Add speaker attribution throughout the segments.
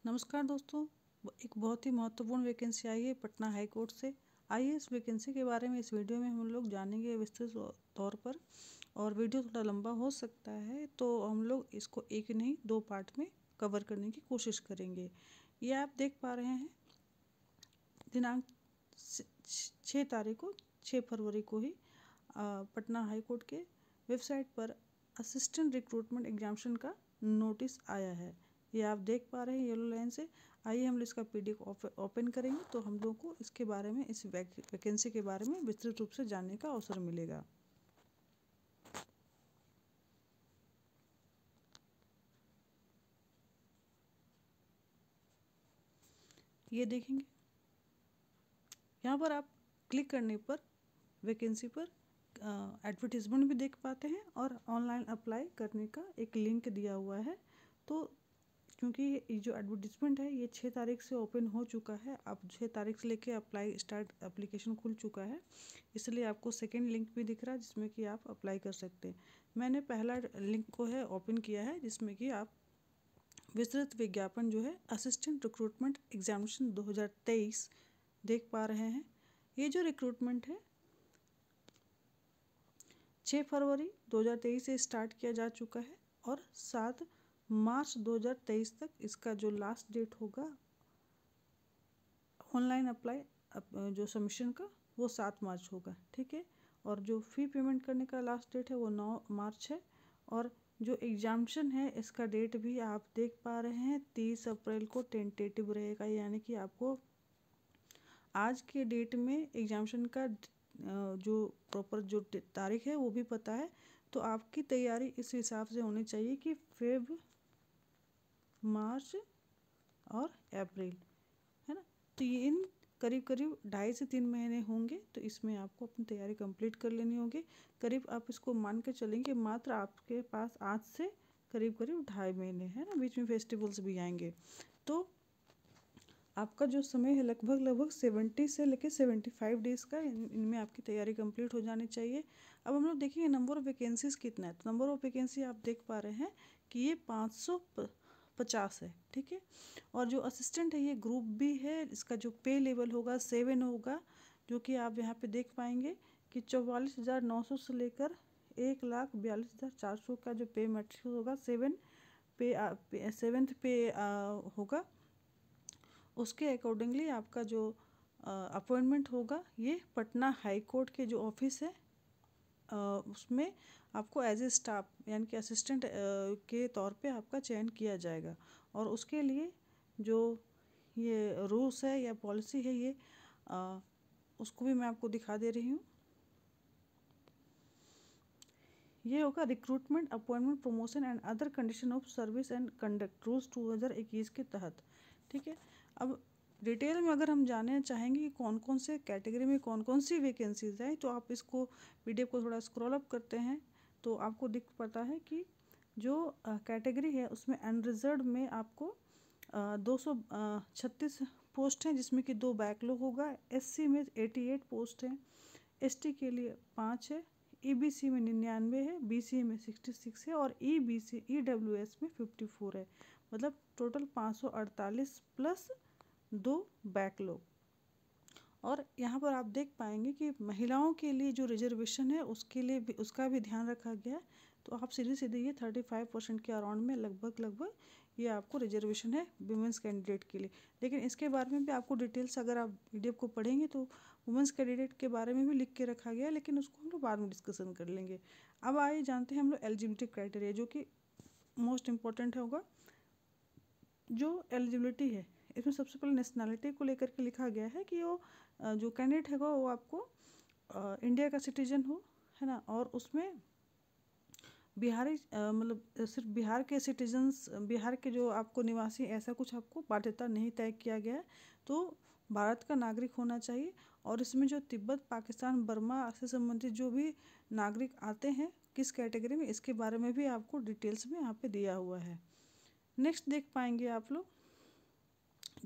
Speaker 1: नमस्कार दोस्तों। एक बहुत ही महत्वपूर्ण वैकेंसी आई है पटना हाई कोर्ट से। आइए इस वैकेंसी के बारे में इस वीडियो में हम लोग जानेंगे विस्तृत तौर पर। और वीडियो थोड़ा लंबा हो सकता है तो हम लोग इसको एक नहीं दो पार्ट में कवर करने की कोशिश करेंगे। ये आप देख पा रहे हैं दिनांक 6 फरवरी को ही पटना हाई कोर्ट के वेबसाइट पर असिस्टेंट रिक्रूटमेंट एग्जामिनेशन का नोटिस आया है। ये आप देख पा रहे हैं येलो लाइन से। आइए हम इसका पीडीएफ ओपन करेंगे तो हम लोग को इसके बारे में, इस वैकेंसी के बारे में विस्तृत रूप से जानने का अवसर मिलेगा। ये देखेंगे, यहाँ पर आप क्लिक करने पर वैकेंसी पर एडवर्टीजमेंट भी देख पाते हैं और ऑनलाइन अप्लाई करने का एक लिंक दिया हुआ है। तो क्योंकि ये जो एडवर्टीजमेंट है ये 6 तारीख से ओपन हो चुका है, अब 6 तारीख से लेके अप्लाई स्टार्ट एप्लीकेशन खुल चुका है, इसलिए आपको सेकेंड लिंक भी दिख रहा है जिसमें कि आप अप्लाई कर सकते हैं। मैंने पहला लिंक को है ओपन किया है जिसमें कि आप विस्तृत विज्ञापन जो है असिस्टेंट रिक्रूटमेंट एग्जामिनेशन 2023 देख पा रहे हैं। ये जो रिक्रूटमेंट है 6 फरवरी 2023 से स्टार्ट किया जा चुका है और 7 मार्च 2023 तक इसका जो लास्ट डेट होगा ऑनलाइन अप्लाई जो सबमिशन का वो 7 मार्च होगा, ठीक है। और जो फ़ी पेमेंट करने का लास्ट डेट है वो 9 मार्च है। और जो एग्जामिनेशन है इसका डेट भी आप देख पा रहे हैं 30 अप्रैल को टेंटेटिव रहेगा, यानी कि आपको आज के डेट में एग्जामिनेशन का जो प्रॉपर जो तारीख है वो भी पता है। तो आपकी तैयारी इस हिसाब से होनी चाहिए कि फेब, मार्च और अप्रैल, है ना। तो ये इन करीब करीब 2.5 से 3 महीने होंगे, तो इसमें आपको अपनी तैयारी कंप्लीट कर लेनी होगी। करीब आप इसको मान के चलेंगे मात्र आपके पास आज से करीब करीब 2.5 महीने है ना, बीच में फेस्टिवल्स भी आएंगे। तो आपका जो समय है लगभग 70 से लेकर 75 डेज़ का, इनमें आपकी तैयारी कंप्लीट हो जानी चाहिए। अब हम लोग देखेंगे नंबर ऑफ़ वैकेंसीज़ कितना है। तो नंबर ऑफ़ वैकेंसी आप देख पा रहे हैं कि ये 550 है, ठीक है। और जो असिस्टेंट है ये ग्रुप बी है, इसका जो पे लेवल होगा 7 होगा, जो कि आप यहाँ पे देख पाएंगे कि 44,900 से लेकर 1,42,400 का जो पे मैट्रिक्स होगा 7th पे होगा। उसके अकॉर्डिंगली आपका जो अपॉइंटमेंट होगा ये पटना हाई कोर्ट के जो ऑफिस है उसमें आपको एज ए स्टाफ यानी कि असिस्टेंट के तौर पे आपका चयन किया जाएगा। और उसके लिए जो ये रूल्स है या पॉलिसी है ये उसको भी मैं आपको दिखा दे रही हूँ। ये होगा recruitment, appointment, promotion and other condition of service and conduct rules 2021 के तहत, ठीक है। अब डिटेल में अगर हम जानना चाहेंगे कि कौन कौन से कैटेगरी में कौन कौन सी वैकेंसीज हैं, तो आप इसको पीडीएफ को थोड़ा स्क्रॉल अप करते हैं तो आपको दिख पता है कि जो कैटेगरी है उसमें अनरिजर्व में आपको 236 पोस्ट हैं, जिसमें कि 2 बैकलॉग होगा। एससी में 88 पोस्ट हैं, एसटी के लिए 5 है, ईबीसी में 99 है, बीसी में 66 है और ईबीसी ईडब्ल्यूएस में 54 है। मतलब टोटल 548 प्लस 2 बैकलॉग। और यहाँ पर आप देख पाएंगे कि महिलाओं के लिए जो रिजर्वेशन है उसके लिए भी, उसका भी ध्यान रखा गया है। तो आप सीधे ये 35% के अराउंड में लगभग ये आपको रिजर्वेशन है वुमेंस कैंडिडेट के लिए। लेकिन इसके बारे में भी आपको डिटेल्स अगर आप पीडीएफ को पढ़ेंगे तो वुमेंस कैंडिडेट के बारे में भी लिख के रखा गया है, लेकिन उसको हम लोग बाद में डिस्कशन कर लेंगे। अब आइए जानते हैं हम लोग एलिजिबिलिटी क्राइटेरिया, जो कि मोस्ट इम्पॉर्टेंट होगा। जो एलिजिबिलिटी है इसमें सबसे पहले नेशनैलिटी को लेकर के लिखा गया है कि वो जो कैंडिडेट है वो आपको इंडिया का सिटीजन हो, है ना। और उसमें बिहारी मतलब सिर्फ बिहार के सिटीजन्स, बिहार के जो आपको निवासी, ऐसा कुछ आपको बाध्यता नहीं तय किया गया है। तो भारत का नागरिक होना चाहिए। और इसमें जो तिब्बत, पाकिस्तान, बर्मा से संबंधित जो भी नागरिक आते हैं किस कैटेगरी में, इसके बारे में भी आपको डिटेल्स में यहाँ पे दिया हुआ है। नेक्स्ट देख पाएंगे आप लोग,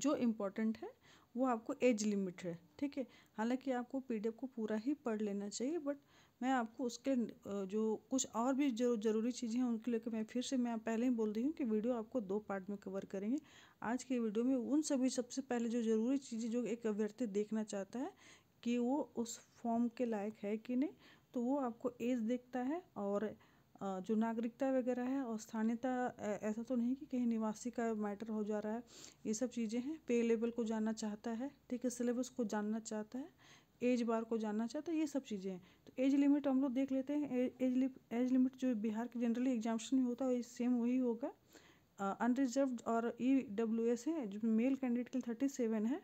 Speaker 1: जो इम्पोर्टेंट है वो आपको एज लिमिट है, ठीक है। हालांकि आपको पीडीएफ को पूरा ही पढ़ लेना चाहिए, बट मैं आपको उसके जो कुछ और भी जो ज़रूरी चीज़ें हैं उनके लेकर मैं फिर से मैं पहले ही बोल रही हूँ कि वीडियो आपको 2 पार्ट में कवर करेंगे। आज के वीडियो में उन सभी सबसे पहले जो ज़रूरी चीज़ें जो एक अभ्यर्थी देखना चाहता है कि वो उस फॉर्म के लायक है कि नहीं, तो वो आपको एज देखता है और जो नागरिकता वगैरह है और स्थानीयता, ऐसा तो नहीं कि कहीं निवासी का मैटर हो जा रहा है, ये सब चीज़ें हैं। पे लेवल को जानना चाहता है, ठीक है, सिलेबस को जानना चाहता है, एज बार को जानना चाहता है, ये सब चीज़ें हैं। तो एज लिमिट हम लोग देख लेते हैं। एज लिमिट जो बिहार के जनरली एग्जामिनेशन में होता है सेम वही होगा। अनरिजर्व्ड और EWS है, जो मेल कैंडिडेट के लिए 37 है,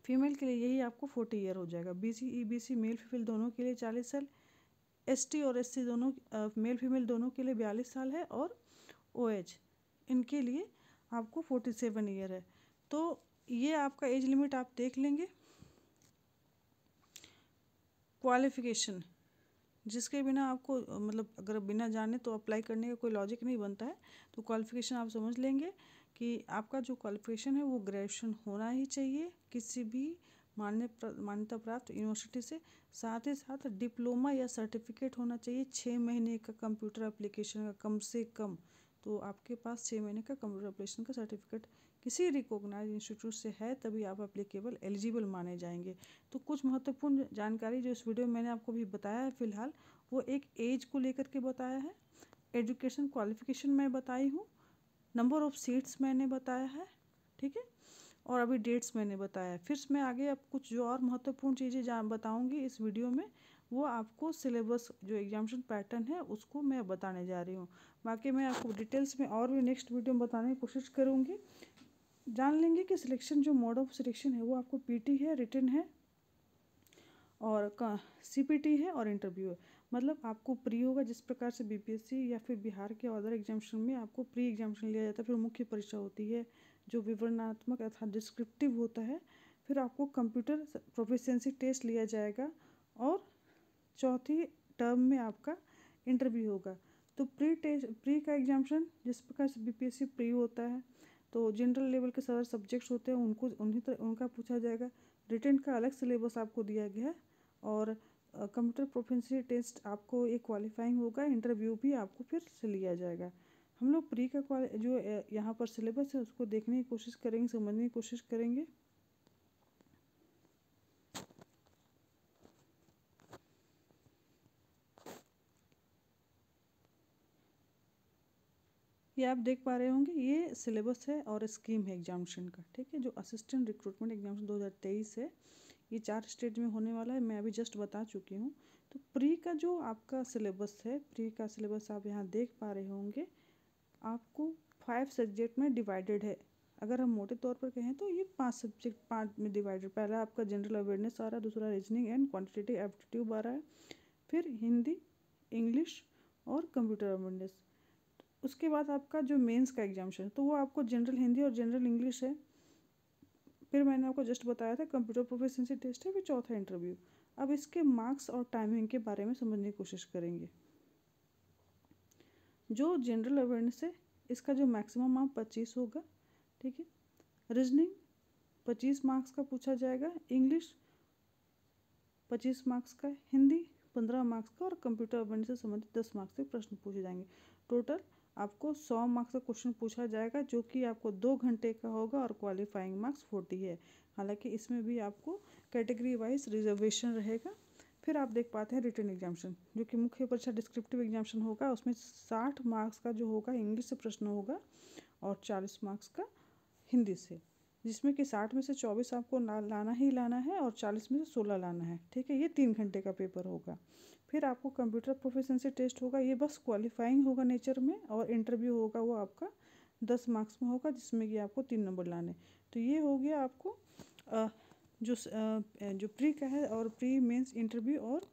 Speaker 1: फीमेल के लिए यही आपको 40 ईयर हो जाएगा। BC EBC मेल फीमेल दोनों के लिए 40 साल, ST और SC दोनों मेल फीमेल दोनों के लिए 42 साल है, और OH इनके लिए आपको 47 ईयर है। तो ये आपका एज लिमिट आप देख लेंगे। क्वालिफिकेशन, जिसके बिना आपको मतलब अगर बिना जाने तो अप्लाई करने का कोई लॉजिक नहीं बनता है, तो क्वालिफिकेशन आप समझ लेंगे कि आपका जो क्वालिफिकेशन है वो ग्रेजुएशन होना ही चाहिए किसी भी मान्यता प्राप्त यूनिवर्सिटी से। साथ ही साथ डिप्लोमा या सर्टिफिकेट होना चाहिए 6 महीने का कंप्यूटर एप्लीकेशन का कम से कम। तो आपके पास 6 महीने का कंप्यूटर एप्लीकेशन का सर्टिफिकेट किसी रिकॉग्नाइज इंस्टीट्यूट से है, तभी आप एप्लीकेबल एलिजिबल माने जाएंगे। तो कुछ महत्वपूर्ण जानकारी जो इस वीडियो में मैंने आपको भी बताया है फिलहाल, वो एक एज को लेकर के बताया है, एजुकेशन क्वालिफिकेशन मैं बताई हूँ, नंबर ऑफ़ सीट्स मैंने बताया है, ठीक है, और अभी डेट्स मैंने बताया है। फिर मैं आगे अब कुछ जो और महत्वपूर्ण चीज़ें बताऊँगी इस वीडियो में, वो आपको सिलेबस जो एग्जामिनेशन पैटर्न है उसको मैं बताने जा रही हूँ। बाकी मैं आपको डिटेल्स में और भी नेक्स्ट वीडियो में बताने की कोशिश करूँगी। जान लेंगे कि सिलेक्शन जो मोड ऑफ सिलेक्शन है वो आपको PT है, रिटन है, और CPT है, और इंटरव्यू है। मतलब आपको प्री होगा, जिस प्रकार से BPSC या फिर बिहार के अदर एग्जामिनेशन में आपको प्री एग्जामिनेशन लिया जाता है, फिर मुख्य परीक्षा होती है जो विवरणात्मक अर्थात डिस्क्रिप्टिव होता है, फिर आपको कंप्यूटर प्रोफिशिएंसी टेस्ट लिया जाएगा, और चौथी टर्म में आपका इंटरव्यू होगा। तो प्री का एग्जामिनेशन जिस प्रकार से BPSC प्री होता है, तो जनरल लेवल के सारे सब्जेक्ट्स होते हैं उनका पूछा जाएगा। रिटन का अलग सिलेबस आपको दिया गया है, और कंप्यूटर प्रोफिशिएंसी टेस्ट आपको एक क्वालिफाइंग होगा, इंटरव्यू भी आपको फिर से लिया जाएगा। हम लोग प्री का जो यहाँ पर सिलेबस है उसको देखने की कोशिश करेंगे, समझने की कोशिश करेंगे। ये आप देख पा रहे होंगे, ये सिलेबस है और स्कीम है एग्जामिनेशन का, ठीक है, जो असिस्टेंट रिक्रूटमेंट एग्जामिनेशन 2023 है। ये 4 स्टेज में होने वाला है, मैं अभी जस्ट बता चुकी हूँ। तो प्री का जो आपका सिलेबस है, प्री का सिलेबस आप यहाँ देख पा रहे होंगे, आपको 5 सब्जेक्ट में डिवाइडेड है। अगर हम मोटे तौर पर कहें तो ये 5 में डिवाइडेड। पहला आपका जनरल अवेयरनेस आ रहा है, दूसरा रीजनिंग एंड क्वान्टिटेटिव एप्टीट्यूड आ रहा है, फिर हिंदी, इंग्लिश और कंप्यूटर अवेयरनेस। उसके बाद आपका जो मेंस का एग्जामिनेशन, तो वो आपको जनरल हिंदी और जनरल इंग्लिश है। फिर मैंने आपको जस्ट बताया था कंप्यूटर प्रोफिशिएंसी टेस्ट है, फिर चौथा इंटरव्यू। अब इसके मार्क्स और टाइमिंग के बारे में समझने की कोशिश करेंगे। जो जनरल अवेयरनेस है इसका जो मैक्सिमम मार्क 25 होगा, ठीक है। रीजनिंग 25 मार्क्स का पूछा जाएगा, इंग्लिश 25 मार्क्स का, हिंदी 15 मार्क्स का, और कंप्यूटर अवेयरनेस से संबंधित 10 मार्क्स के प्रश्न पूछे जाएंगे। टोटल आपको 100 मार्क्स का क्वेश्चन पूछा जाएगा, जो कि आपको 2 घंटे का होगा, और क्वालिफाइंग मार्क्स 40 है। हालांकि इसमें भी आपको कैटेगरी वाइज रिजर्वेशन रहेगा। फिर आप देख पाते हैं रिटन एग्जामिनेशन, जो कि मुख्य परीक्षा डिस्क्रिप्टिव एग्जामिनेशन होगा। उसमें 60 मार्क्स का जो होगा इंग्लिश से प्रश्न होगा, और 40 मार्क्स का हिंदी से, जिसमें कि 60 में से 24 आपको लाना ही लाना है, और 40 में से 16 लाना है, ठीक है। ये 3 घंटे का पेपर होगा। फिर आपको कंप्यूटर प्रोफिशिएंसी टेस्ट होगा, ये बस क्वालिफाइंग होगा नेचर में, और इंटरव्यू होगा वो आपका 10 मार्क्स में होगा, जिसमें कि आपको 3 नंबर लाने। तो ये हो गया आपको जो प्री का है, और प्री मेंस, इंटरव्यू और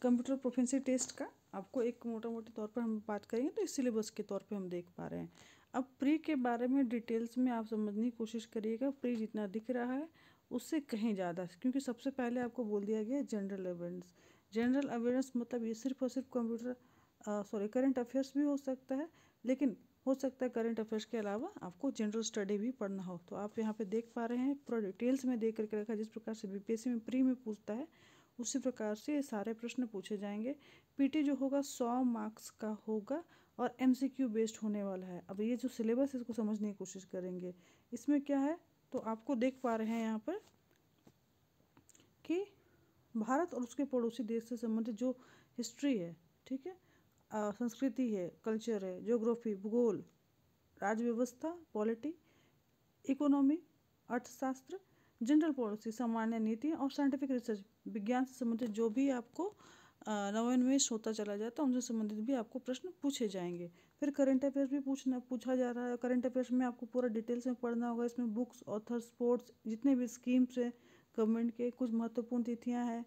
Speaker 1: कंप्यूटर प्रोफिशिएंसी टेस्ट का आपको एक मोटे तौर पर हम बात करेंगे, तो इस सिलेबस के तौर पे हम देख पा रहे हैं। अब प्री के बारे में डिटेल्स में आप समझने की कोशिश करिएगा। प्री जितना दिख रहा है उससे कहीं ज़्यादा, क्योंकि सबसे पहले आपको बोल दिया गया है जनरल अवेयरनेस। जनरल अवेयरनेस मतलब ये सिर्फ और सिर्फ करंट अफेयर्स भी हो सकता है, लेकिन हो सकता है करंट अफेयर्स के अलावा आपको जनरल स्टडी भी पढ़ना हो। तो आप यहाँ पे देख पा रहे हैं पूरा डिटेल्स में देख करके रखा, जिस प्रकार से BPSC में प्री में पूछता है उसी प्रकार से ये सारे प्रश्न पूछे जाएंगे। पीटी जो होगा 100 मार्क्स का होगा और एमसीक्यू बेस्ड होने वाला है। अब ये जो सिलेबस है इसको समझने की कोशिश करेंगे। इसमें क्या है, तो आपको देख पा रहे हैं यहाँ पर कि भारत और उसके पड़ोसी देश से संबंधित जो हिस्ट्री है, ठीक है, संस्कृति है, कल्चर है, ज्योग्राफी, भूगोल, राज्य व्यवस्था, पॉलिटी, इकोनॉमी, अर्थशास्त्र, जनरल पॉलिसी, सामान्य नीतियाँ और साइंटिफिक रिसर्च, विज्ञान से संबंधित जो भी आपको नवोन्मेष होता चला जाता है उनसे संबंधित भी आपको प्रश्न पूछे जाएंगे। फिर करंट अफेयर्स भी पूछा जा रहा है। करंट अफेयर्स में आपको पूरा डिटेल्स में पढ़ना होगा। इसमें बुक्स, ऑथर, स्पोर्ट्स, जितने भी स्कीम्स हैं गवर्नमेंट के, कुछ महत्वपूर्ण तिथियाँ हैं,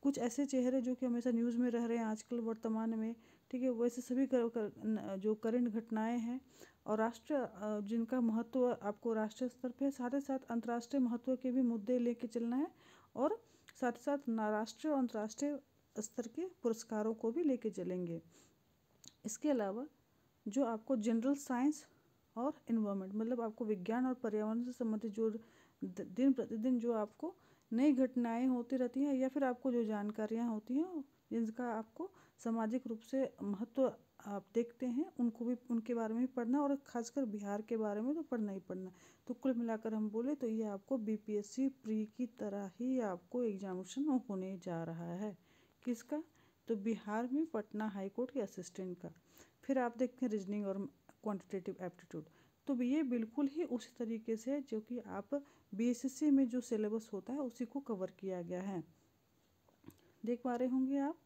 Speaker 1: कुछ ऐसे चेहरे जो कि हमेशा न्यूज़ में रह रहे हैं आजकल वर्तमान में, ठीक है, वैसे सभी जो करंट घटनाएं हैं और राष्ट्र जिनका महत्व आपको राष्ट्रीय स्तर पे, साथ ही साथ अंतर्राष्ट्रीय महत्व के भी मुद्दे लेके चलना है और साथ ही साथ राष्ट्रीय और अंतर्राष्ट्रीय स्तर के पुरस्कारों को भी लेके चलेंगे। इसके अलावा जो आपको जनरल साइंस और इन्वायरमेंट, मतलब आपको विज्ञान और पर्यावरण से संबंधित जो दिन प्रतिदिन जो आपको नई घटनाएं होती रहती हैं या फिर आपको जो जानकारियां होती हैं जिनका आपको सामाजिक रूप से महत्व आप देखते हैं, उनको भी, उनके बारे में भी पढ़ना, और खासकर बिहार के बारे में तो पढ़ना ही पढ़ना। तो कुल मिलाकर हम बोले तो ये आपको बीपीएससी प्री की तरह ही आपको एग्जामिनेशन होने जा रहा है। किसका, तो बिहार में पटना हाई कोर्ट के असिस्टेंट का। फिर आप देखते हैं रीजनिंग और क्वांटिटेटिव एप्टीट्यूड, तो ये बिल्कुल ही उसी तरीके से जो कि आप बीएसएससी में जो सिलेबस होता है उसी को कवर किया गया है। देख पा रहे होंगे आप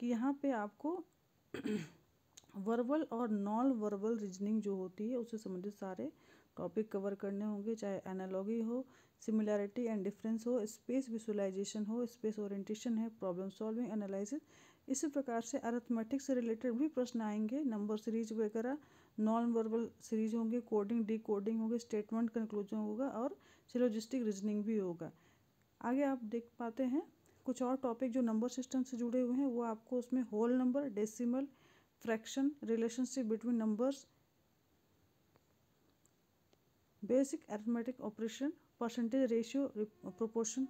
Speaker 1: कि यहाँ पे आपको वर्बल और नॉन वर्बल रीजनिंग जो होती है उससे संबंधित सारे टॉपिक कवर करने होंगे, चाहे एनालॉगी हो, सिमिलैरिटी एंड डिफरेंस हो, स्पेस विजुअलाइजेशन हो, स्पेस ओरिएंटेशन है, प्रॉब्लम सॉल्विंग, एनालिसिस। इसी प्रकार से अरिथमेटिक से रिलेटेड भी प्रश्न आएंगे, नंबर सीरीज वगैरह, नॉन वर्बल सीरीज होंगे, कोडिंग, डी कोडिंग होंगे, स्टेटमेंट कंक्लूजन होगा और सिलोजिस्टिक रीजनिंग भी होगा। आगे आप देख पाते हैं कुछ और टॉपिक जो नंबर सिस्टम से जुड़े हुए हैं, वो आपको उसमें whole number, decimal, fraction, relationship between numbers, basic arithmetic operation, percentage ratio, proportion,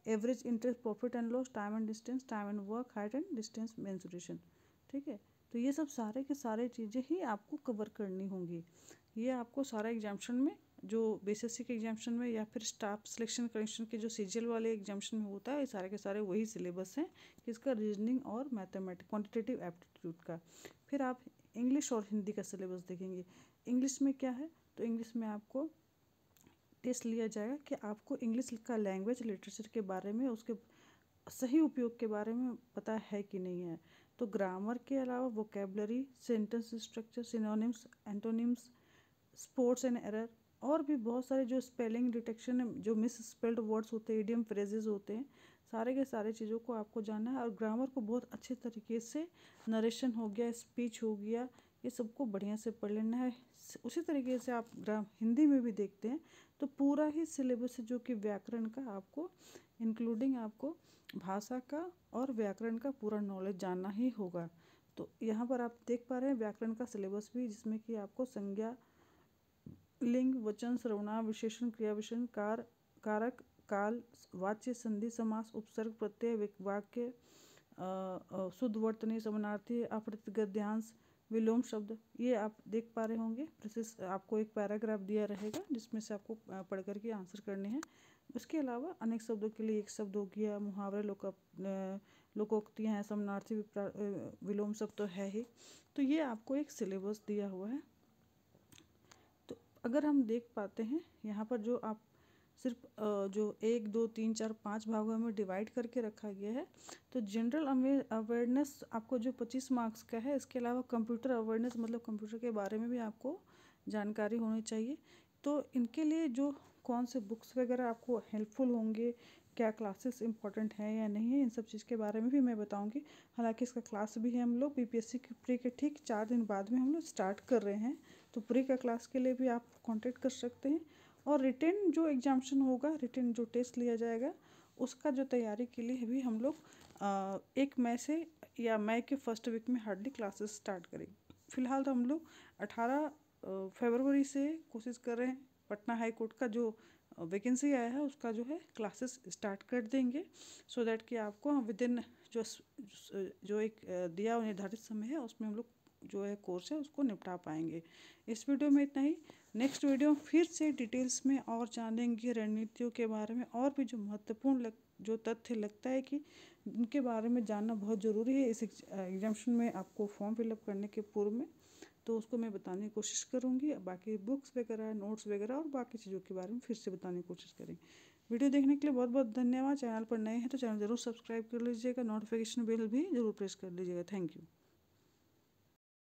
Speaker 1: average interest, profit and loss, time and distance, time and work, height and distance mensuration. ठीक है, तो ये सब सारे के सारे चीज़ें ही आपको कवर करनी होंगी। ये आपको सारा एग्जामिनेशन में, जो बीएसएससी के एग्जामिनेशन में या फिर स्टाफ सिलेक्शन कमीशन के जो सीजीएल वाले एग्जामिनेशन में होता है, ये सारे के सारे वही सिलेबस हैं किसका, रीजनिंग और मैथमेटिक्स, क्वांटिटेटिव एप्टीट्यूड का। फिर आप इंग्लिश और हिंदी का सिलेबस देखेंगे। इंग्लिश में क्या है, तो इंग्लिश में आपको टेस्ट लिया जाएगा कि आपको इंग्लिश का लैंग्वेज लिटरेचर के बारे में, उसके सही उपयोग के बारे में पता है कि नहीं है। तो ग्रामर के अलावा vocabulary, sentence structure, synonyms, antonyms, sports and error, और भी बहुत सारे जो स्पेलिंग डिटेक्शन, जो मिस स्पेल्ड वर्ड्स होते हैं, इडियम फ्रेजेस होते हैं, सारे के सारे चीज़ों को आपको जानना है। और ग्रामर को बहुत अच्छे तरीके से, नरेशन हो गया, स्पीच हो गया, ये सबको बढ़िया से पढ़ लेना है। उसी तरीके से आप हिंदी में भी देखते हैं तो पूरा ही सिलेबस है जो कि व्याकरण का आपको इंक्लूडिंग आपको भाषा का और व्याकरण का पूरा नॉलेज जानना ही होगा। तो यहाँ पर आप देख पा रहे हैं व्याकरण का सिलेबस भी, जिसमें कि आपको संज्ञा, लिंग, वचन, सर्वनाम, विशेषण, क्रिया विशेषण, कारक, काल, वाच्य, संधि, समास, उपसर्ग, प्रत्यय, वाक्य, शुद्ध वर्तनी, समानार्थी, अपृत, गद्यांश, विलोम शब्द, ये आप देख पा रहे होंगे। प्रोसेस आपको एक पैराग्राफ दिया रहेगा जिसमें से आपको पढ़ करके आंसर करने हैं। उसके अलावा अनेक शब्दों के लिए एक शब्द हो गया, मुहावरे, लोकोक्तियाँ हैं, समानार्थी, विलोम शब्द तो है ही। तो ये आपको एक सिलेबस दिया हुआ है। तो अगर हम देख पाते हैं यहाँ पर जो आप सिर्फ जो 1, 2, 3, 4, 5 भागों में डिवाइड करके रखा गया है। तो जनरल अवेयरनेस आपको जो 25 मार्क्स का है, इसके अलावा कंप्यूटर अवेयरनेस, मतलब कंप्यूटर के बारे में भी आपको जानकारी होनी चाहिए। तो इनके लिए जो कौन से बुक्स वगैरह आपको हेल्पफुल होंगे, क्या क्लासेस इंपॉर्टेंट हैं या नहीं है, इन सब चीज़ के बारे में भी मैं बताऊंगी। हालांकि इसका क्लास भी है, हम लोग बीपीएससी की प्री के ठीक 4 दिन बाद में हम लोग स्टार्ट कर रहे हैं। तो प्री का क्लास के लिए भी आप कांटेक्ट कर सकते हैं। और रिटन जो एग्जामिनेशन होगा, रिटन जो टेस्ट लिया जाएगा, उसका जो तैयारी के लिए भी हम लोग 1 मई से या मई के फर्स्ट वीक में हार्डली क्लासेस स्टार्ट करेंगे। फिलहाल तो हम लोग 18 फरवरी से कोशिश कर रहे हैं पटना हाई कोर्ट का जो वैकेंसी आया है उसका जो है क्लासेस स्टार्ट कर देंगे, सो दैट कि आपको विद इन जो एक दिया हुआ निर्धारित समय है उसमें हम लोग जो है कोर्स है उसको निपटा पाएंगे। इस वीडियो में इतना ही। नेक्स्ट वीडियो फिर से डिटेल्स में और जानेंगे रणनीतियों के बारे में, और भी जो महत्वपूर्ण जो तथ्य लगता है कि उनके बारे में जानना बहुत ज़रूरी है इस एग्जामिनेशन में आपको फॉर्म फिलअप करने के पूर्व में, तो उसको मैं बताने की कोशिश करूँगी। बाकी बुक्स वगैरह, नोट्स वगैरह और बाकी चीज़ों के बारे में फिर से बताने की कोशिश करेंगे। वीडियो देखने के लिए बहुत बहुत धन्यवाद। चैनल पर नए हैं तो चैनल ज़रूर सब्सक्राइब कर लीजिएगा, नोटिफिकेशन बेल भी ज़रूर प्रेस कर लीजिएगा। Thank you.